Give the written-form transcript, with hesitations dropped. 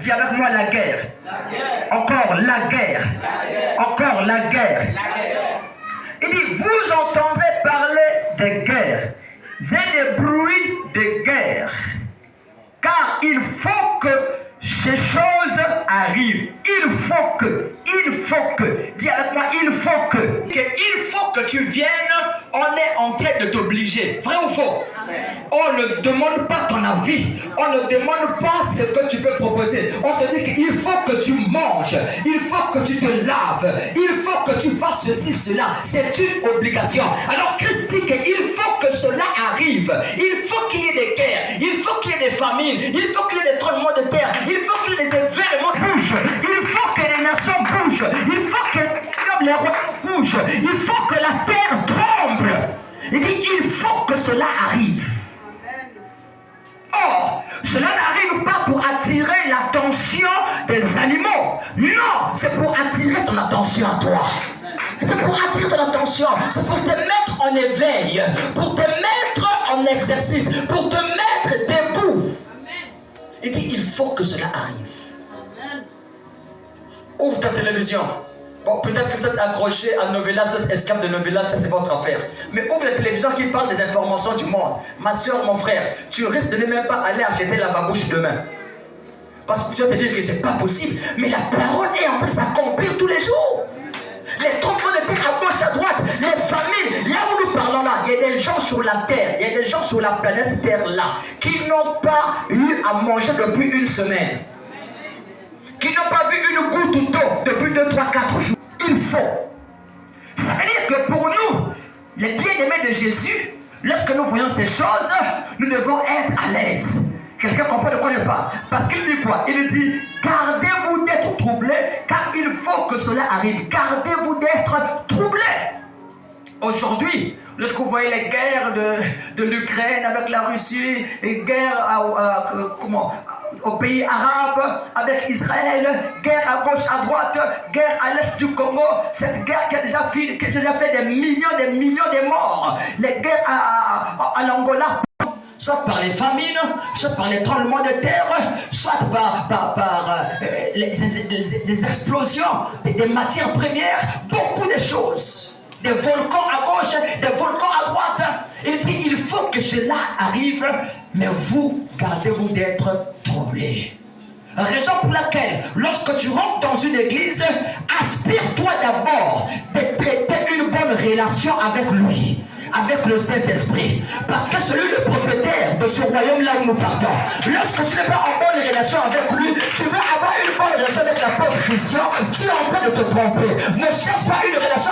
Dis avec moi la guerre. Encore la guerre. Encore la guerre. Il dit, vous entendrez parler de guerre et des bruits de guerre. Car il faut que ces choses arrivent. Il faut que, dis avec moi, il faut que tu viennes, on est en train de t'obliger. Vrai ou faux? On ne demande pas ton avis, on ne demande pas ce que tu peux proposer. On te dit qu'il faut que tu manges, il faut que tu te laves, il faut que tu fasses ceci, cela. C'est une obligation. Alors Christ dit qu'il faut que cela arrive. Il faut qu'il y ait des guerres, il faut qu'il y ait des famines, il faut qu'il y ait des tremblements de terre, il faut que les événements bougent, il faut que les nations bougent, il faut que les rois bougent, il faut que la terre tremble. Il dit il faut que cela arrive. Or, cela n'arrive pas pour attirer l'attention des animaux. Non, c'est pour attirer ton attention à toi. C'est pour attirer ton attention. C'est pour te mettre en éveil, pour te mettre en exercice, pour te mettre debout. Il dit il faut que cela arrive. Ouvre ta télévision. Bon, peut-être que vous êtes accroché à Novella, cette escape de Novella, ça c'est votre affaire. Mais ouvre la télévision qui parle des informations du monde. Ma soeur, mon frère, tu risques de ne même pas aller acheter la babouche demain. Parce que tu vas te dire que c'est pas possible. Mais la parole est en train de s'accomplir tous les jours. Les trompeaux de terre à gauche, à droite, les familles, là où nous parlons là, il y a des gens sur la terre, il y a des gens sur la planète Terre là, qui n'ont pas eu à manger depuis une semaine. Qui n'ont pas vu une goutte d'eau depuis 2, 3, 4 jours. Il faut. Ça veut dire que pour nous, les bien-aimés de Jésus, lorsque nous voyons ces choses, nous devons être à l'aise. Quelqu'un comprend de quoi je parle? Parce qu'il dit quoi? Il dit, gardez-vous d'être troublés, car il faut que cela arrive. Gardez-vous d'être troublés. Aujourd'hui, lorsque vous voyez les guerres de l'Ukraine avec la Russie, les guerres aux pays arabes avec Israël, guerre à gauche, à droite, guerre à l'est du Congo, cette guerre qui a déjà fait des millions de morts, les guerres à l'Angola, soit par les famines, soit par les tremblements de terre, soit par les explosions des matières premières, beaucoup de choses. Des volcans à gauche, des volcans à droite. Il dit, il faut que cela arrive, mais vous, gardez-vous d'être troublés. Raison pour laquelle, lorsque tu rentres dans une église, aspire-toi d'abord de traiter une bonne relation avec lui, avec le Saint-Esprit. Parce que c'est lui le propriétaire de ce royaume-là où nous partons. Lorsque tu n'es pas en bonne relation avec lui, tu veux avoir une bonne relation avec l'apôtre Christian, tu es en train de te tromper. Ne cherche pas une relation